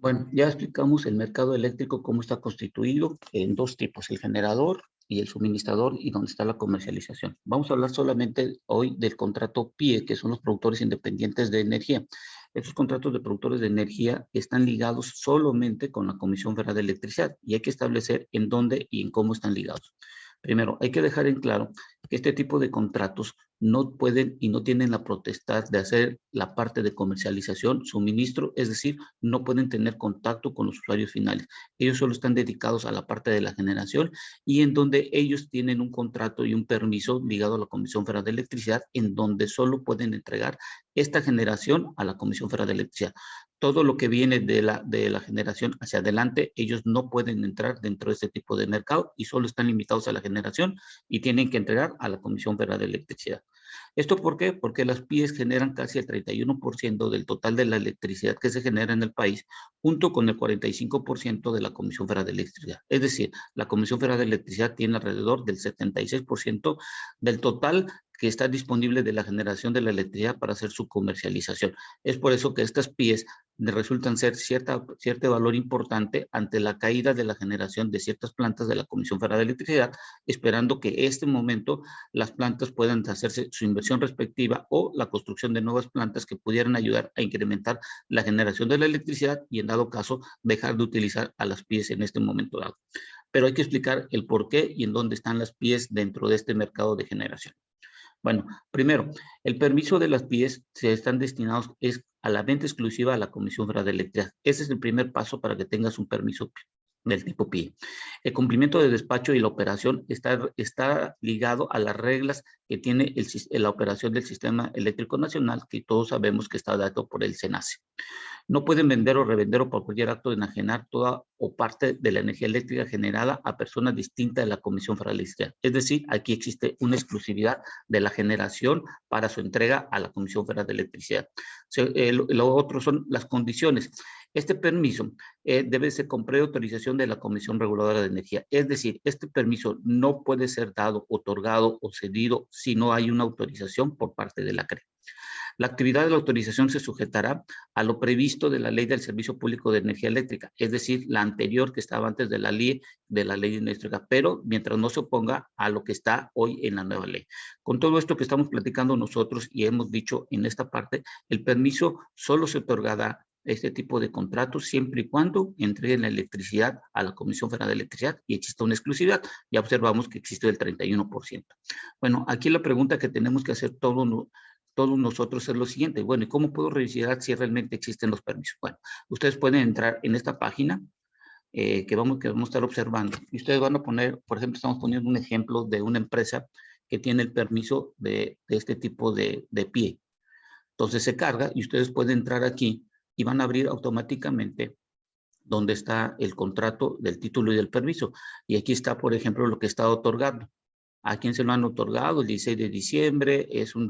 Bueno, ya explicamos el mercado eléctrico, cómo está constituido en dos tipos, el generador y el suministrador y dónde está la comercialización. Vamos a hablar solamente hoy del contrato PIE, que son los productores independientes de energía. Estos contratos de productores de energía están ligados solamente con la Comisión Federal de Electricidad y hay que establecer en dónde y en cómo están ligados. Primero, hay que dejar en claro que este tipo de contratos no pueden y no tienen la potestad de hacer la parte de comercialización, suministro, es decir, no pueden tener contacto con los usuarios finales. Ellos solo están dedicados a la parte de la generación y en donde ellos tienen un contrato y un permiso ligado a la Comisión Federal de Electricidad, en donde solo pueden entregar esta generación a la Comisión Federal de Electricidad. Todo lo que viene de la generación hacia adelante, ellos no pueden entrar dentro de este tipo de mercado y solo están limitados a la generación y tienen que entregar a la Comisión Federal de Electricidad. ¿Esto por qué? Porque las PIEs generan casi el 31% del total de la electricidad que se genera en el país, junto con el 45% de la Comisión Federal de Electricidad. Es decir, la Comisión Federal de Electricidad tiene alrededor del 76% del total que está disponible de la generación de la electricidad para hacer su comercialización. Es por eso que estas PIEs resultan ser cierto valor importante ante la caída de la generación de ciertas plantas de la Comisión Federal de Electricidad, esperando que este momento las plantas puedan hacerse su inversión respectiva o la construcción de nuevas plantas que pudieran ayudar a incrementar la generación de la electricidad y en dado caso dejar de utilizar a las PIEs en este momento dado. Pero hay que explicar el por qué y en dónde están las PIEs dentro de este mercado de generación. Bueno, primero, el permiso de las PIEs se están destinados a la venta exclusiva a la Comisión Federal de Electricidad. Ese es el primer paso para que tengas un permiso del tipo PIE. El cumplimiento de despacho y la operación está ligado a las reglas que tiene la operación del Sistema Eléctrico Nacional, que todos sabemos que está dado por el SENACE. No pueden vender o revender o por cualquier acto de enajenar toda o parte de la energía eléctrica generada a personas distintas de la Comisión Federal de Electricidad. Es decir, aquí existe una exclusividad de la generación para su entrega a la Comisión Federal de Electricidad. Lo otro son las condiciones. Este permiso debe ser con previa autorización de la Comisión Reguladora de Energía. Es decir, este permiso no puede ser dado, otorgado o cedido si no hay una autorización por parte de la CRE. La actividad de la autorización se sujetará a lo previsto de la Ley del Servicio Público de Energía Eléctrica, es decir, la anterior que estaba antes de la ley eléctrica, pero mientras no se oponga a lo que está hoy en la nueva ley. Con todo esto que estamos platicando nosotros y hemos dicho en esta parte, el permiso solo se otorgará este tipo de contratos siempre y cuando entreguen la electricidad a la Comisión Federal de Electricidad y exista una exclusividad. Ya observamos que existe el 31%. Bueno, aquí la pregunta que tenemos que hacer todos nosotros es lo siguiente. Bueno, ¿y cómo puedo revisar si realmente existen los permisos? Bueno, ustedes pueden entrar en esta página que vamos a estar observando. Y ustedes van a poner, por ejemplo, estamos poniendo un ejemplo de una empresa que tiene el permiso de este tipo de PIE. Entonces se carga y ustedes pueden entrar aquí y van a abrir automáticamente donde está el contrato del título y del permiso. Y aquí está, por ejemplo, lo que está otorgando. ¿A quién se lo han otorgado? El 16 de diciembre, es un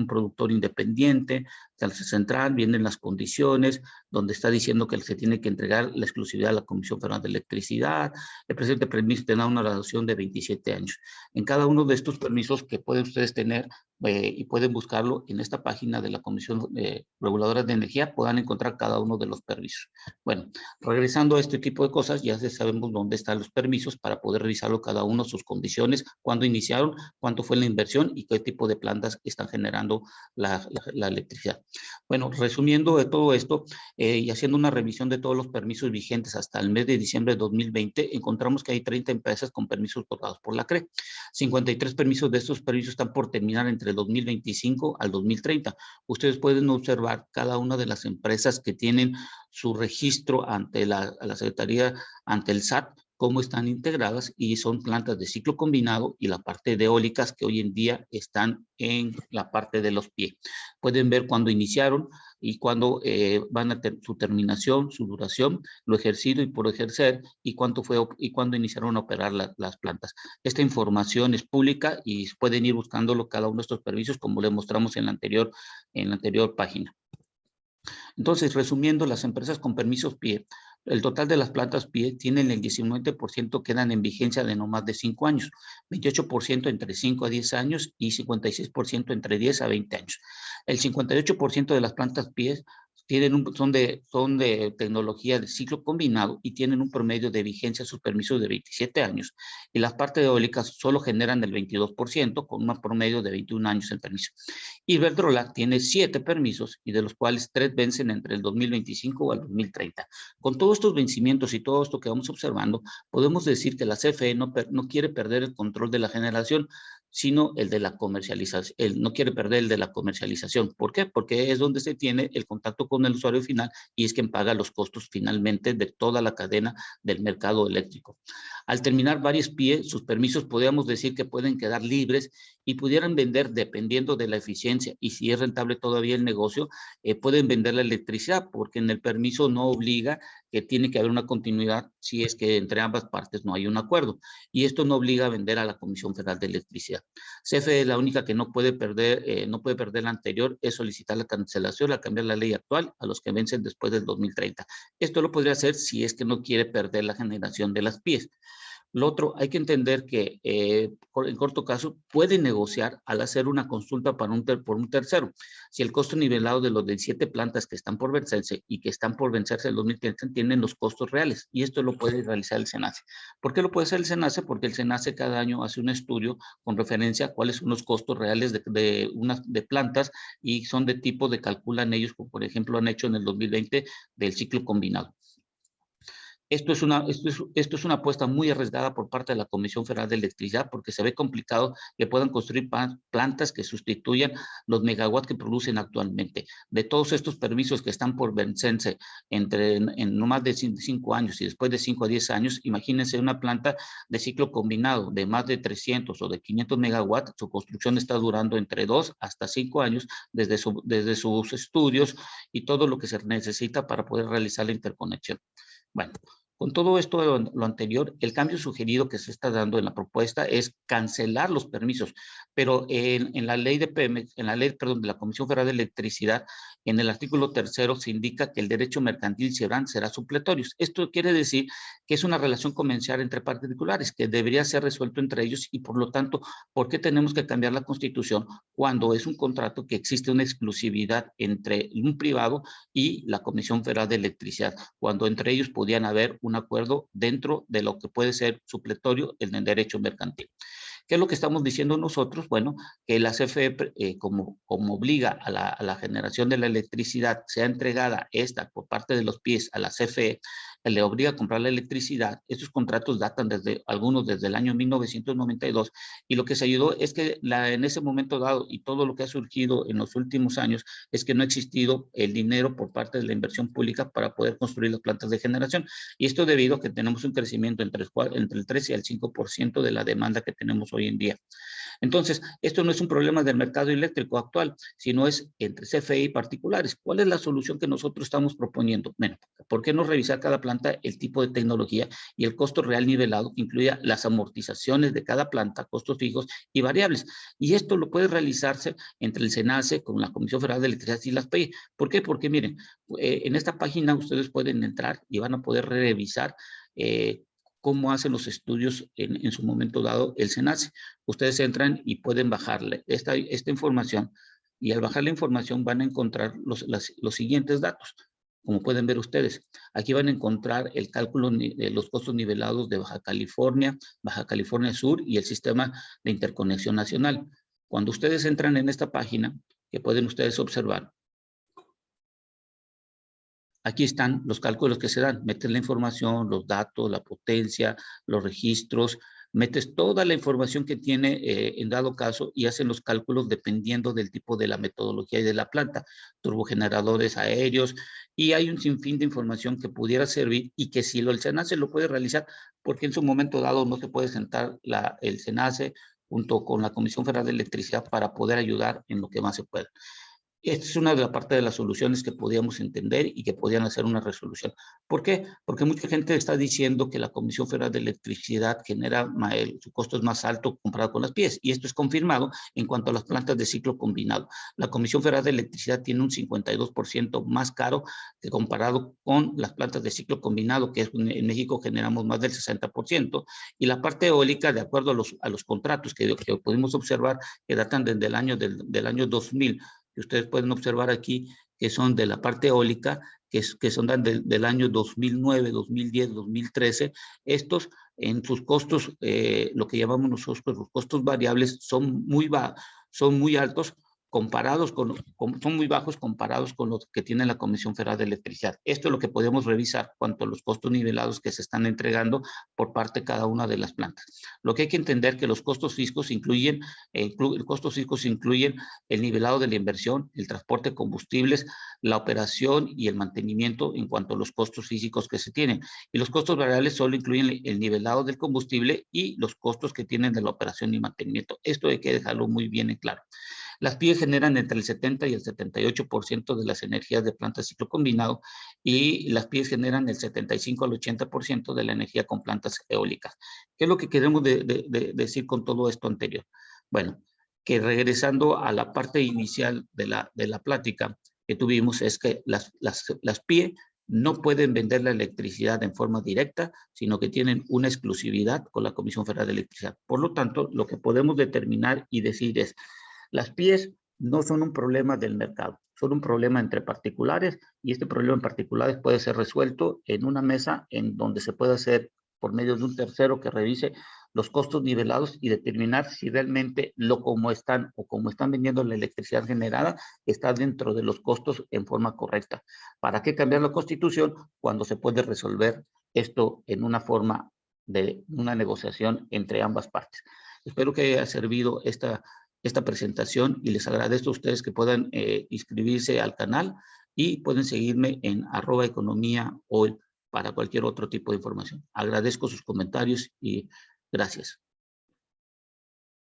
productor independiente, Salsa Central, vienen las condiciones, donde está diciendo que se tiene que entregar la exclusividad a la Comisión Federal de Electricidad, el presidente permite tener una duración de 27 años. En cada uno de estos permisos que pueden ustedes tener, y pueden buscarlo en esta página de la Comisión Reguladora de Energía, puedan encontrar cada uno de los permisos. Bueno, regresando a este tipo de cosas, ya sabemos dónde están los permisos para poder revisarlo cada uno, sus condiciones, cuándo iniciaron, cuánto fue la inversión y qué tipo de plantas están generando la electricidad. Bueno, resumiendo de todo esto y haciendo una revisión de todos los permisos vigentes hasta el mes de diciembre de 2020, encontramos que hay 30 empresas con permisos otorgados por la CRE. 53 permisos de estos permisos están por terminar entre el 2025 al 2030. Ustedes pueden observar cada una de las empresas que tienen su registro ante la Secretaría, ante el SAT, cómo están integradas y son plantas de ciclo combinado y la parte de eólicas que hoy en día están en la parte de los pies. Pueden ver cuándo iniciaron y cuándo van a su terminación, su duración, lo ejercido y por ejercer y cuánto fue y cuándo iniciaron a operar las plantas. Esta información es pública y pueden ir buscándolo cada uno de estos permisos como le mostramos en la anterior página. Entonces, resumiendo, las empresas con permisos PIE, el total de las plantas PIE tienen el 19% quedan en vigencia de no más de 5 años, 28% entre 5 a 10 años y 56% entre 10 a 20 años. El 58% de las plantas PIE son de tecnología de ciclo combinado y tienen un promedio de vigencia sus permisos de 27 años. Y las partes eólicas solo generan el 22% con un promedio de 21 años en permiso. Iberdrola tiene 7 permisos y de los cuales 3 vencen entre el 2025 o el 2030. Con todos estos vencimientos y todo esto que vamos observando, podemos decir que la CFE no quiere perder el control de la generación, sino el de la comercialización. No quiere perder el de la comercialización. ¿Por qué? Porque es donde se tiene el contacto con el usuario final y es quien paga los costos finalmente de toda la cadena del mercado eléctrico. Al terminar varios PIE, sus permisos podríamos decir que pueden quedar libres y pudieran vender, dependiendo de la eficiencia y si es rentable todavía el negocio, pueden vender la electricidad, porque en el permiso no obliga que tiene que haber una continuidad si es que entre ambas partes no hay un acuerdo. Y esto no obliga a vender a la Comisión Federal de Electricidad. CFE es la única que no puede perder la anterior, es solicitar la cancelación, a cambiar la ley actual a los que vencen después del 2030. Esto lo podría hacer si es que no quiere perder la generación de las PIEs. Lo otro, hay que entender que en corto caso puede negociar al hacer una consulta por un tercero. Si el costo nivelado de los 17 plantas que están por vencerse y que están por vencerse en 2030 tienen los costos reales, y esto lo puede realizar el SENACE. ¿Por qué lo puede hacer el SENACE? Porque el SENACE cada año hace un estudio con referencia a cuáles son los costos reales de plantas y son de tipo de calculan ellos, como por ejemplo han hecho en el 2020 del ciclo combinado. Esto es una apuesta muy arriesgada por parte de la Comisión Federal de Electricidad porque se ve complicado que puedan construir plantas que sustituyan los megawatts que producen actualmente. De todos estos permisos que están por vencerse en no más de 5 años y después de 5 a 10 años, imagínense una planta de ciclo combinado de más de 300 o de 500 megawatts, su construcción está durando entre 2 hasta 5 años desde sus estudios y todo lo que se necesita para poder realizar la interconexión. Bueno, con todo esto, lo anterior, el cambio sugerido que se está dando en la propuesta es cancelar los permisos, pero en la ley de Pemex, en la ley, perdón, de la Comisión Federal de Electricidad, en el artículo 3 se indica que el derecho mercantil será supletorio. Esto quiere decir que es una relación comercial entre particulares que debería ser resuelto entre ellos y por lo tanto, ¿por qué tenemos que cambiar la Constitución cuando es un contrato que existe una exclusividad entre un privado y la Comisión Federal de Electricidad, cuando entre ellos podían haber un acuerdo dentro de lo que puede ser supletorio en el derecho mercantil? ¿Qué es lo que estamos diciendo nosotros? Bueno, que la CFE, como obliga a la generación de la electricidad, sea entregada esta por parte de los PIEs a la CFE, le obliga a comprar la electricidad. Estos contratos datan algunos desde el año 1992, y lo que se ayudó es que en ese momento dado y todo lo que ha surgido en los últimos años es que no ha existido el dinero por parte de la inversión pública para poder construir las plantas de generación. Y esto debido a que tenemos un crecimiento entre el 3 y el 5% de la demanda que tenemos hoy en día. Entonces, esto no es un problema del mercado eléctrico actual, sino es entre CFE y particulares. ¿Cuál es la solución que nosotros estamos proponiendo? Bueno, ¿por qué no revisar cada planta el tipo de tecnología y el costo real nivelado que incluya las amortizaciones de cada planta, costos fijos y variables? Y esto lo puede realizarse entre el SENACE con la Comisión Federal de Electricidad y las PEI. ¿Por qué? Porque miren, en esta página ustedes pueden entrar y van a poder revisar cómo hacen los estudios en su momento dado el SENACE. Ustedes entran y pueden bajarle esta información, y al bajar la información van a encontrar los siguientes datos. Como pueden ver ustedes, aquí van a encontrar el cálculo de los costos nivelados de Baja California Sur y el sistema de interconexión nacional. Cuando ustedes entran en esta página, que pueden ustedes observar, aquí están los cálculos que se dan. Metes la información, los datos, la potencia, los registros, metes toda la información que tiene en dado caso y hacen los cálculos dependiendo del tipo de la metodología y de la planta, turbogeneradores aéreos, y hay un sinfín de información que pudiera servir y que si el SENACE lo puede realizar, porque en su momento dado no se puede sentar el SENACE junto con la Comisión Federal de Electricidad para poder ayudar en lo que más se pueda. Esta es una de las partes de las soluciones que podíamos entender y que podían hacer una resolución. ¿Por qué? Porque mucha gente está diciendo que la Comisión Federal de Electricidad genera, su costo es más alto comparado con las PIEs, y esto es confirmado en cuanto a las plantas de ciclo combinado. La Comisión Federal de Electricidad tiene un 52% más caro que comparado con las plantas de ciclo combinado, que en México generamos más del 60%, y la parte eólica, de acuerdo a los contratos que pudimos observar, que datan desde el año 2000, que ustedes pueden observar aquí, que son de la parte eólica, que son del año 2009, 2010, 2013, estos en sus costos, lo que llamamos nosotros los costos variables, son muy altos comparados son muy bajos comparados con los que tiene la Comisión Federal de Electricidad. Esto es lo que podemos revisar cuanto a los costos nivelados que se están entregando por parte de cada una de las plantas. Lo que hay que entender que los costos fijos incluyen el nivelado de la inversión, el transporte de combustibles, la operación y el mantenimiento en cuanto a los costos físicos que se tienen. Y los costos variables solo incluyen el nivelado del combustible y los costos que tienen de la operación y mantenimiento. Esto hay que dejarlo muy bien en claro. Las PIE generan entre el 70 y el 78% de las energías de planta de ciclo combinado y las PIE generan el 75 al 80% de la energía con plantas eólicas. ¿Qué es lo que queremos decir con todo esto anterior? Bueno, que regresando a la parte inicial de la plática que tuvimos, es que las PIE no pueden vender la electricidad en forma directa, sino que tienen una exclusividad con la Comisión Federal de Electricidad. Por lo tanto, lo que podemos determinar y decir es, las PIEs no son un problema del mercado, son un problema entre particulares, y este problema en particulares puede ser resuelto en una mesa en donde se puede hacer por medio de un tercero que revise los costos nivelados y determinar si realmente como están vendiendo la electricidad generada está dentro de los costos en forma correcta. ¿Para qué cambiar la Constitución cuando se puede resolver esto en una forma de una negociación entre ambas partes? Espero que haya servido esta presentación y les agradezco a ustedes que puedan inscribirse al canal y pueden seguirme en @economía hoy para cualquier otro tipo de información. Agradezco sus comentarios y gracias.